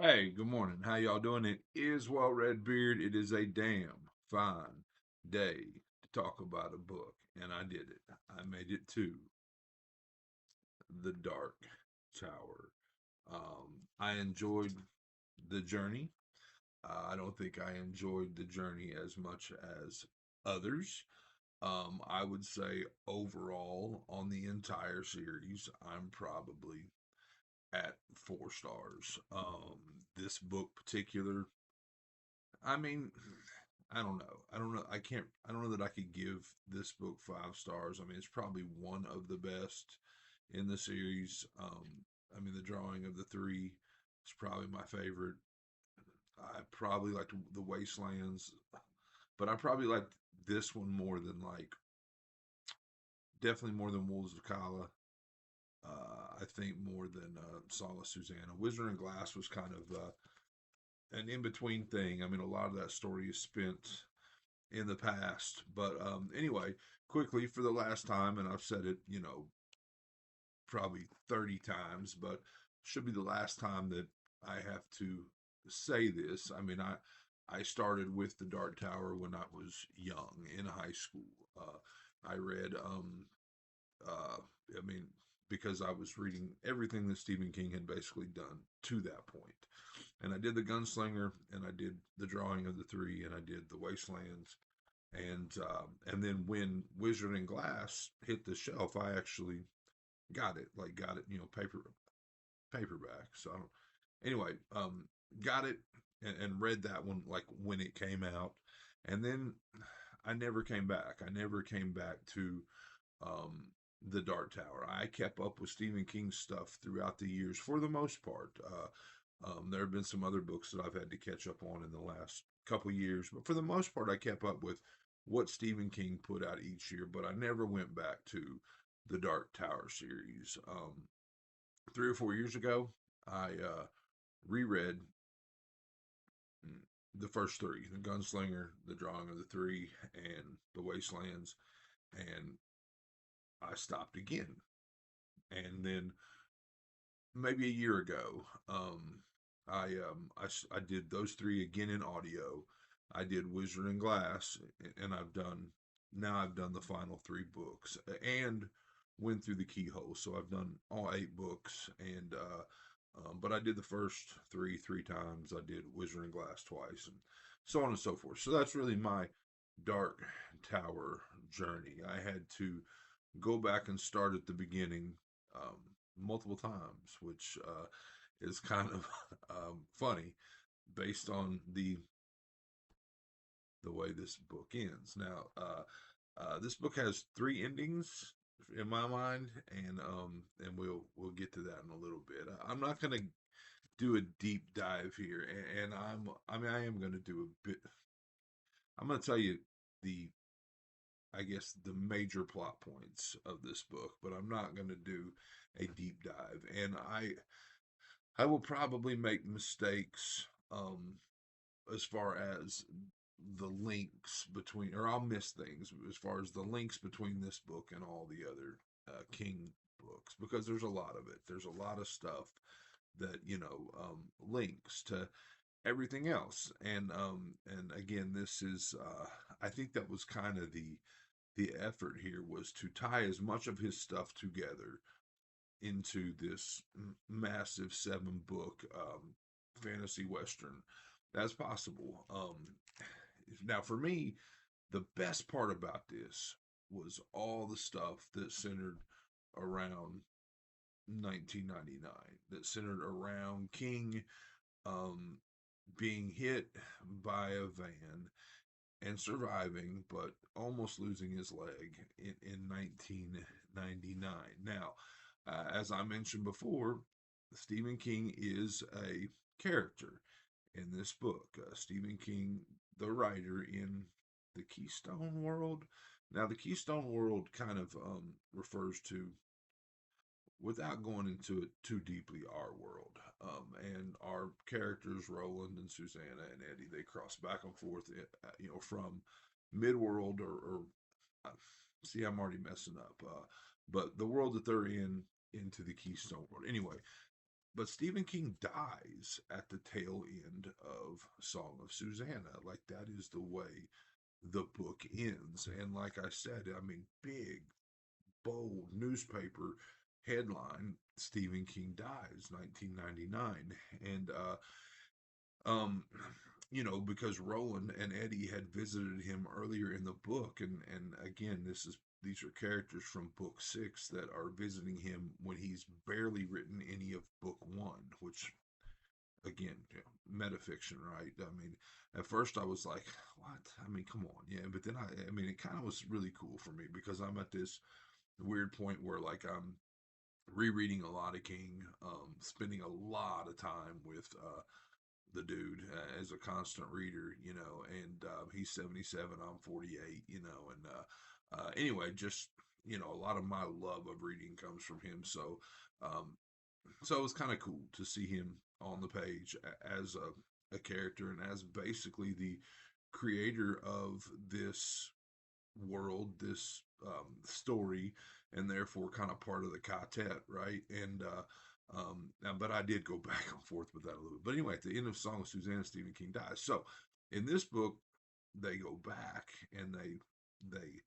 Hey, good morning. How y'all doing? It is Well Red Beard. It is a damn fine day to talk about a book, and I did it. I made it to the Dark Tower. I enjoyed the journey. I don't think I enjoyed the journey as much as others. I would say overall on the entire series, I'm probably at 4 stars. This book particular I mean, I don't know. I don't know. I can't. I don't know that I could give this book 5 stars. I mean, it's probably one of the best in the series. I mean, the drawing of the three is probably my favorite. I probably liked the Wastelands, but I probably liked this one more than definitely more than Wolves of Kala. I think more than Song of Susanna. Wizard and Glass was kind of an in between thing. I mean, a lot of that story is spent in the past. But anyway, quickly for the last time, and I've said it, probably 30 times, but should be the last time that I have to say this. I mean, I started with the Dark Tower when I was young in high school. I read, uh, I mean, because I was reading everything that Stephen King had basically done to that point. And I did the Gunslinger, and I did the drawing of the three, and I did the Wastelands, and then when Wizard and Glass hit the shelf, I actually got it, paperback. So I don't, anyway, got it and read that one like when it came out, and then I never came back. I never came back to um, the Dark Tower. I kept up with Stephen King stuff throughout the years for the most part. There have been some other books that I've had to catch up on in the last couple years, but for the most part, I kept up with what Stephen King put out each year. But I never went back to the Dark Tower series. 3 or 4 years ago, I reread the first three: the Gunslinger, the Drawing of the Three, and the Wastelands, and I stopped again. And then maybe a year ago, I did those three again in audio. I did Wizard and Glass, and I've done the final three books and went through the keyhole. So I've done all 8 books, and but I did the first three times. I did Wizard and Glass twice, and so on and so forth. So that's really my Dark Tower journey. I had to go back and start at the beginning um, multiple times, which is kind of funny based on the way this book ends. Now, this book has 3 endings in my mind, and we'll get to that in a little bit. I'm not going to do a deep dive here, and I mean I am going to do a bit. I'm going to tell you the I guess the major plot points of this book, but I'm not going to do a deep dive. And I will probably make mistakes as far as the links between, or I'll miss things as far as the links between this book and all the other King books, because there's a lot of it. There's a lot of stuff that links to everything else, and again, this is I think that was kind of the effort here was to tie as much of his stuff together into this massive 7 book fantasy western as possible. Now, for me, the best part about this was all the stuff that centered around 1999, that centered around King um, being hit by a van and surviving, but almost losing his leg in 1999. Now, as I mentioned before, Stephen King is a character in this book. Stephen King, the writer in the Keystone World. Now, the Keystone World kind of refers to, without going into it too deeply, our world. And our characters, Roland and Susanna and Eddie, they cross back and forth, from Midworld or uh, see, I'm already messing up. But the world that they're in into the Keystone World. Anyway, but Stephen King dies at the tail end of Song of Susanna. Like, that is the way the book ends. And like I said, I mean, big, bold newspaper headline: Stephen King dies, 1999. And um because Roland and Eddie had visited him earlier in the book, and again, these are characters from book 6 that are visiting him when he's barely written any of book 1, which, again, metafiction, right? I mean, at first I was like, what? I mean, come on. Yeah, but then I mean, it kind of was really cool for me because I'm at this weird point where, like, I'm rereading a lot of King, spending a lot of time with the dude, as a constant reader, and he's 77, I'm 48, and anyway, just, a lot of my love of reading comes from him. Um, so it was kind of cool to see him on the page as a character and as basically the creator of this world, this story, and therefore kind of part of the quartet, right? But I did go back and forth with that a little bit. But anyway, at the end of Song of Susanna, Stephen King dies. So in this book, they go back and they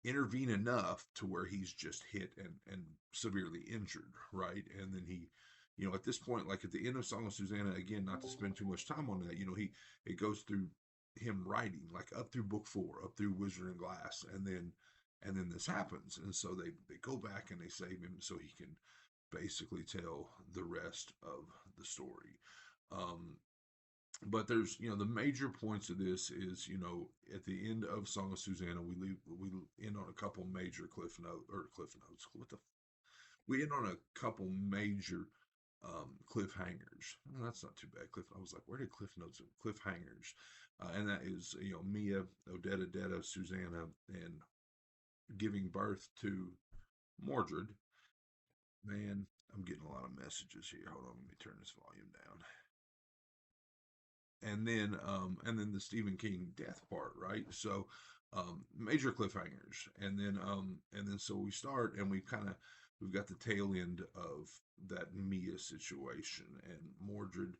intervene enough to where he's just hit and severely injured, right? And then he, at this point, like at the end of Song of Susanna, again, not to spend too much time on that, it goes through him writing, like up through book 4, up through Wizard and Glass, and then this happens, and so they go back and they save him so he can basically tell the rest of the story. Um, but there's, the major points of this is, at the end of Song of Susanna, we end on a couple major cliff notes. We end on a couple major cliffhangers. Oh, that's not too bad. I was like, where did cliff notes and cliffhangers? And that is, Mia, Odetta, Susanna, and giving birth to Mordred. Man, I'm getting a lot of messages here. Hold on, let me turn this volume down. And then the Stephen King death part, right? So major cliffhangers, and then so we start, and we've got the tail end of that Mia situation, and Mordred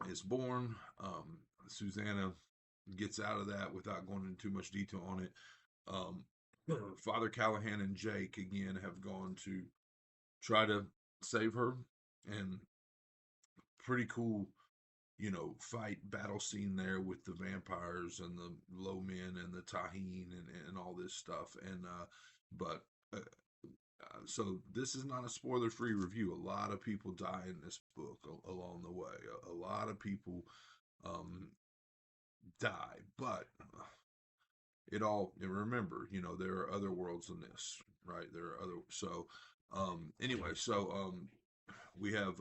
is born. Susanna gets out of that without going into too much detail on it. Um, Father Callahan and Jake again have gone to try to save her, and pretty cool, fight battle scene there with the vampires and the low men and the Tahine and all this stuff. But so this is not a spoiler free review. A lot of people die in this book along the way. A lot of people um, die, but remember, there are other worlds in this, right? There are other, so, anyway, so, we have,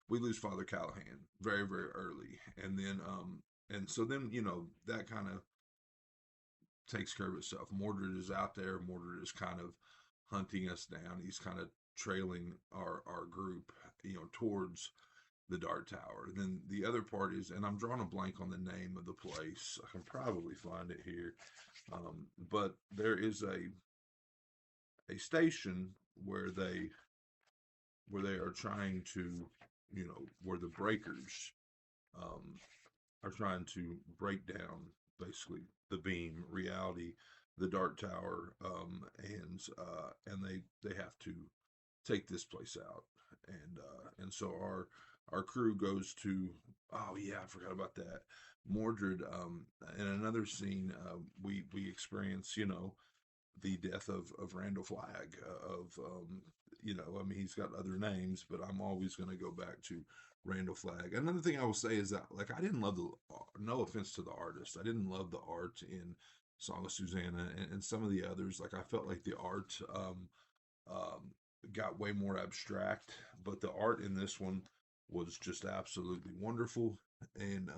we lose Father Callahan very, very early. And so then, that kind of takes care of itself. Mordred is out there. Mordred is kind of hunting us down. He's kind of trailing our group, towards the Dark Tower. And then the other part is, and I'm drawing a blank on the name of the place. I can probably find it here. But there is a station where they are trying to, where the breakers um, are trying to break down basically the beam reality, the Dark Tower, and they have to take this place out, and so our crew goes to, oh yeah, I forgot about that, Mordred. In another scene, we experience, the death of Randall Flagg, I mean, he's got other names, but I'm always going to go back to Randall Flagg. Another thing I will say is that, like, I didn't love no offense to the artist, I didn't love the art in Song of Susanna and some of the others. Like, I felt like the art um, got way more abstract, but the art in this one was just absolutely wonderful. And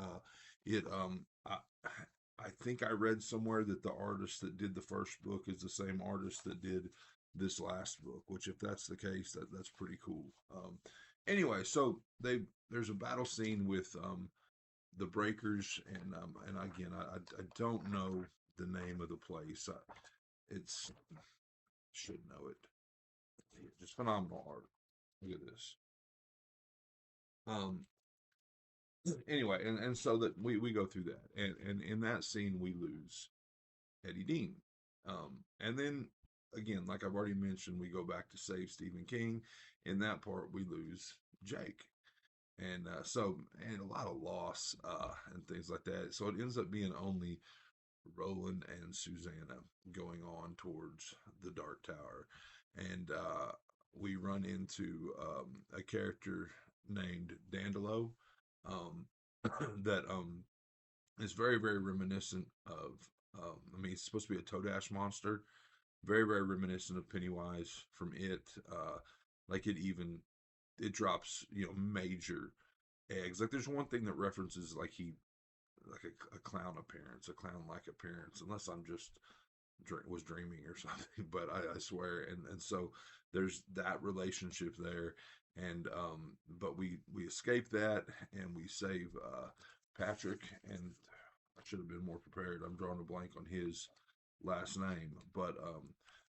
I think I read somewhere that the artist that did the first book is the same artist that did this last book, which, if that's the case, that's pretty cool. Anyway, so there's a battle scene with the Breakers, and again, I don't know the name of the place. It's should know it. Just phenomenal art. Look at this. Um, anyway, and so that we go through that, and in that scene we lose Eddie Dean, and then again, like I've already mentioned, we go back to save Stephen King. In that part, we lose Jake, and and a lot of loss and things like that. So it ends up being only Roland and Susanna going on towards the Dark Tower, and we run into a character named Dandelo, um, that is very very reminiscent of. I mean, it's supposed to be a Toadash monster, very very reminiscent of Pennywise from It. Like it drops major eggs. Like there's one thing that references like he like a clown appearance, a clown like appearance, unless I'm just was dreaming or something. But I swear, and so there's that relationship there, and but we escape that and we save Patrick, and I should have been more prepared. I'm drawing a blank on his last name, but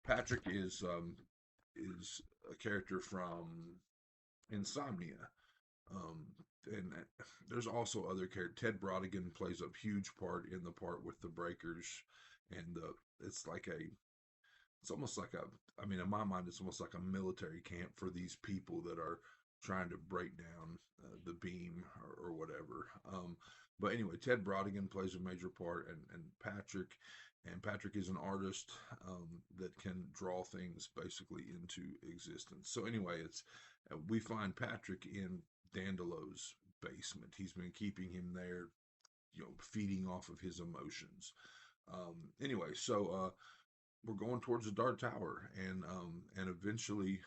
Patrick is a character from Insomnia. Um, and there's also other characters. Ted Brodigan plays a huge part in the part with the Breakers, and it's like it's almost like I mean, in my mind, it's almost like a military camp for these people that are trying to break down the beam or whatever. But anyway, Ted Brodigan plays a major part, and Patrick is an artist that can draw things basically into existence. So anyway, it's we find Patrick in Dandelo's basement. He's been keeping him there, feeding off of his emotions. Anyway, so we're going towards the Dark Tower, and eventually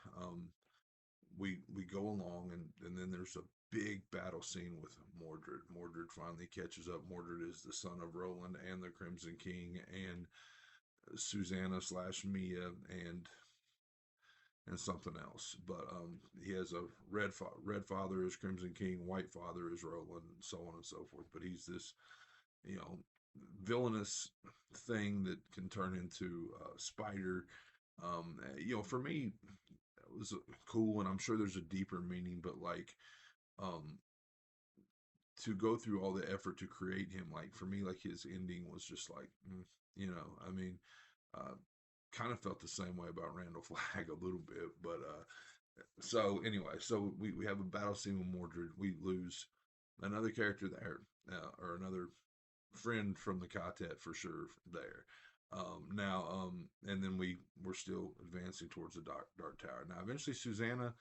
we go along, and then there's a big battle scene with Mordred. Mordred finally catches up. Mordred is the son of Roland and the Crimson King, and Susanna slash Mia, and something else. But he has a red father is Crimson King, white father is Roland, and so on and so forth. But he's this, you know, villainous thing that can turn into a spider. For me, it was cool, and I'm sure there's a deeper meaning. But like, um, to go through all the effort to create him, like for me, like his ending was just like, I mean, uh, kind of felt the same way about Randall Flagg a little bit, but so anyway, so we have a battle scene with Mordred. We lose another character there, or another friend from the quartet for sure there. And then we're still advancing towards the dark tower. Now, eventually, Susanna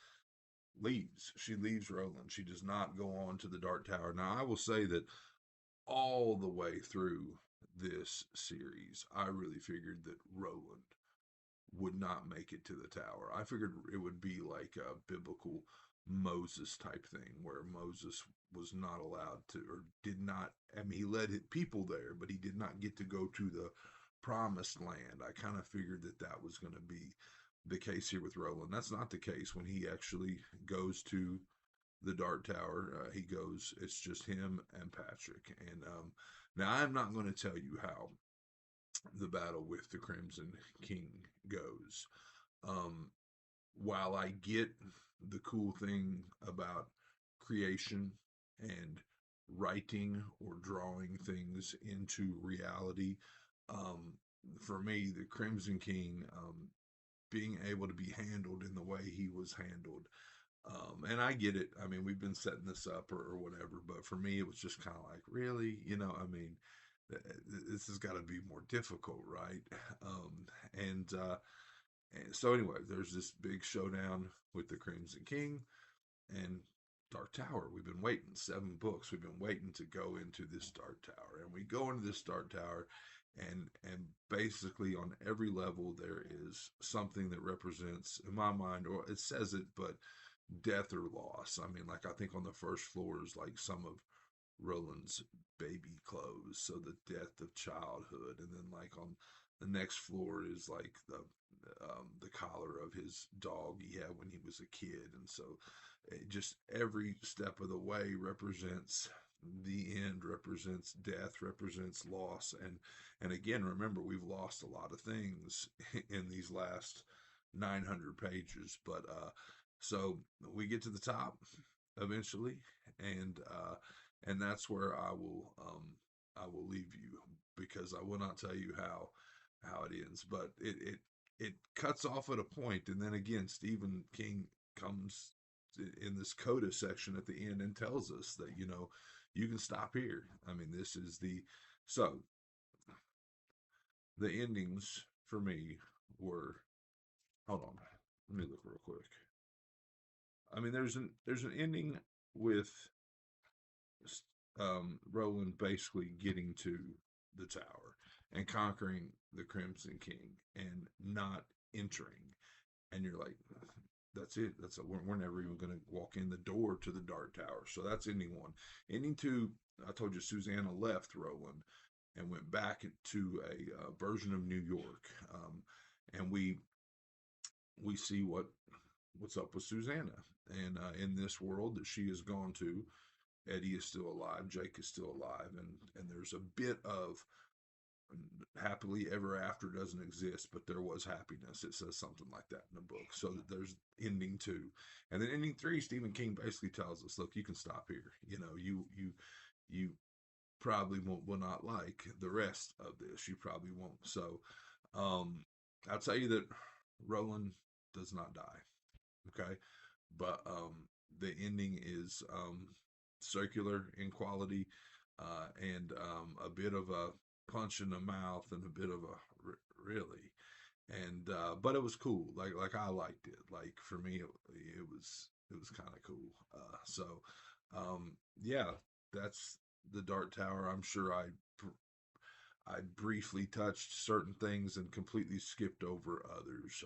leaves. She leaves Roland. She does not go on to the Dark Tower. Now, I will say that all the way through this series, I really figured that Roland would not make it to the tower. I figured it would be like a biblical Moses type thing where Moses was not allowed to, or did not, I mean, he led people there, but he did not get to go to the promised land. I kind of figured that that was going to be the case here with Roland. That's not the case when he actually goes to the Dark Tower. It's just him and Patrick. And now I'm not going to tell you how the battle with the Crimson King goes. Um, while I get the cool thing about creation and writing or drawing things into reality, um, for me, the Crimson King, being able to be handled in the way he was handled. And I get it. I mean, we've been setting this up or whatever, but for me, it was just kind of like, really, I mean, this has got to be more difficult, right? Um, and so anyway, there's this big showdown with the Crimson King and Dark Tower. We've been waiting 7 books. We've been waiting to go into this Dark Tower, and we go into this Dark Tower, and basically on every level there is something that represents, in my mind, or it says it, but death or loss. I mean, like I think on the first floor is like some of Roland's baby clothes, so the death of childhood, and then like on the next floor is like the collar of his dog he had when he was a kid, and so just every step of the way represents the end, represents death, represents loss, and again, remember we've lost a lot of things in these last 900 pages, but So we get to the top eventually, and that's where I will leave you because I will not tell you how it ends. But it cuts off at a point, and then again, Stephen King comes in this coda section at the end and tells us that you can stop here. I mean, this is so the endings for me were, hold on, let me look real quick. I mean, there's an ending with Roland basically getting to the tower and conquering the Crimson King and not entering, and you're like, that's it. We're never even going to walk in the door to the Dark Tower. So that's ending one. Ending two, I told you Susanna left Roland and went back to a version of New York, and we see what's up with Susanna. And in this world that she has gone to, Eddie is still alive, Jake is still alive, and there's a bit of happily ever after doesn't exist, but there was happiness. It says something like that in the book. So there's ending two, and then ending three. Stephen King basically tells us, look, you can stop here. You probably will not like the rest of this. You probably won't. So I'll tell you that Roland does not die. Okay, but the ending is circular in quality, and a bit of a punch in the mouth and a bit of a really, and but it was cool. Like I liked it. Like for me, it was kind of cool. Yeah, that's the Dark Tower. I'm sure I briefly touched certain things and completely skipped over others.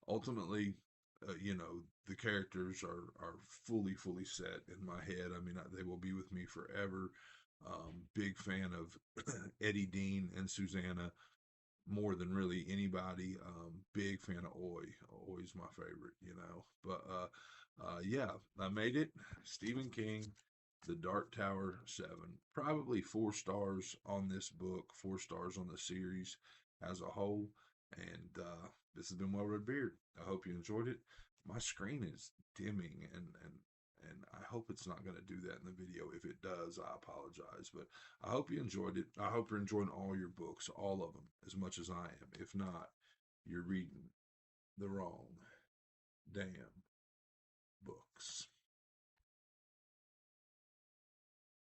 Ultimately, the characters are fully set in my head. I mean, they will be with me forever. Big fan of Eddie Dean and Susanna more than really anybody. Big fan of Oi. Oi's my favorite, But yeah, I made it. Stephen King, The Dark Tower 7. Probably 4 stars on this book, 4 stars on the series as a whole. And this has been Well Red Beard. I hope you enjoyed it. My screen is dimming, and I hope it's not going to do that in the video. If it does, I apologize. But I hope you enjoyed it. I hope you're enjoying all your books, all of them, as much as I am. If not, you're reading the wrong damn books.